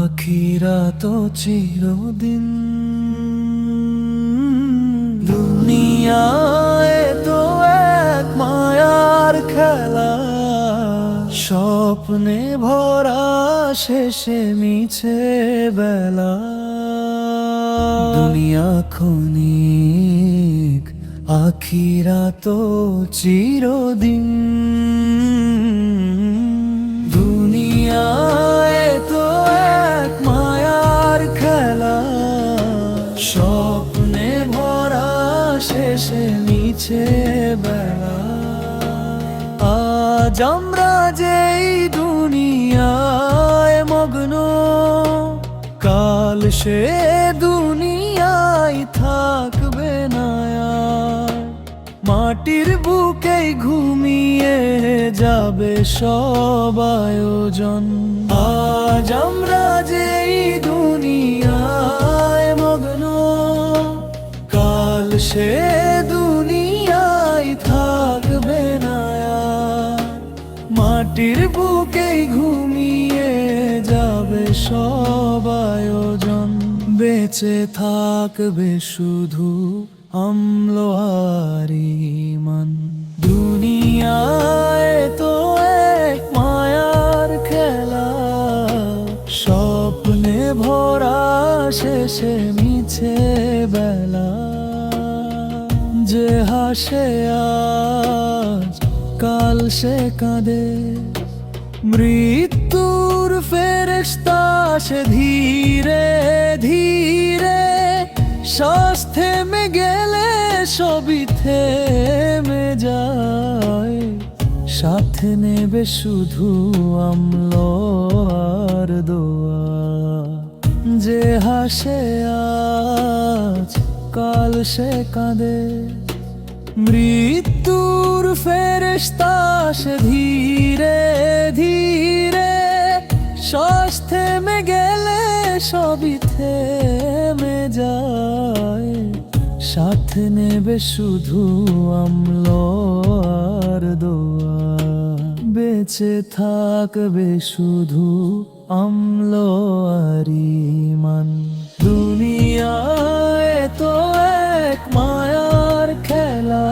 আখিরাত চিরদিন। দুনিয়ায় তো এক মায়ার খেলা, স্বপ্নে ভরা শেষে মিছে বেলা। দুনিয়া ক্ষণিক, আখিরাত চিরদিন। দুনিয়ায় তো এক মায়ার খেলা, স্বপ্নে ভরা শেষে মিছে বেলা। আজ আমরা যেই দুনিয়ায় মগ্ন, কাল সে দুনিয়ায় থাকবে না আর। মাটির বুকেই ঘুমিয়ে যাবে সব আয়োজন। আজ আমরা যেই দুনিয়ায় মগ্ন, কাল সে দুনিয়ায় থাকবে না আর। মাটির বুকেই ঘুমিয়ে যাবে সব আয়োজন। বেঁচে থাকবে শুধু আমল আর ঈমান। দুনিয়ায় তো এক মায়ার খেলা, স্বপ্নে ভরা শেষে মিছে বেলা। যে হাসে আজ কাল সে কাঁদে, মৃত্যুর ফেরেশতা সে ধীরে ধীরে। শ্বাস থেমে গেলে সবই থেমে যায়, সাথে নেবে শুধু আমল আর দোয়া। যে হাসে আজ কাল সে কাঁদে, মৃত্যুর ফেরেশতা সে ধীরে ধীরে। শ্বাস থেমে গেলে সবই থেমে যায়, সাথে নেবে শুধু আমল আর দোয়া। বেঁচে থাকবে শুধু আমল আর ঈমান। দুনিয়ায় তো এক মায়ার খেলা,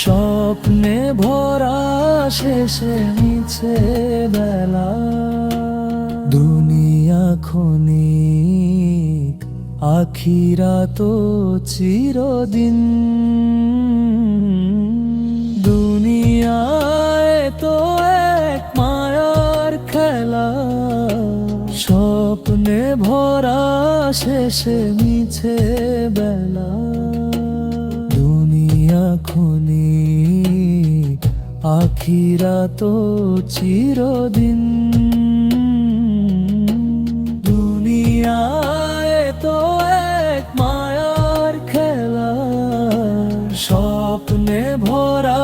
স্বপ্নে ভরা শেষে মিছে বেলা। দুনিয়া ক্ষণিক, আখিরাত চিরদিন। দুনিয়ায় তো এক মায়ার খেলা, স্বপ্নে ভরা শেষে মিছে বেলা। দুনিয়া ক্ষণিক, আখিরাত চিরদিন। দুনিয়ায় তো এক মায়ার খেলা, স্বপ্নে ভরা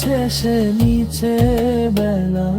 শেষে মিছে বেলা।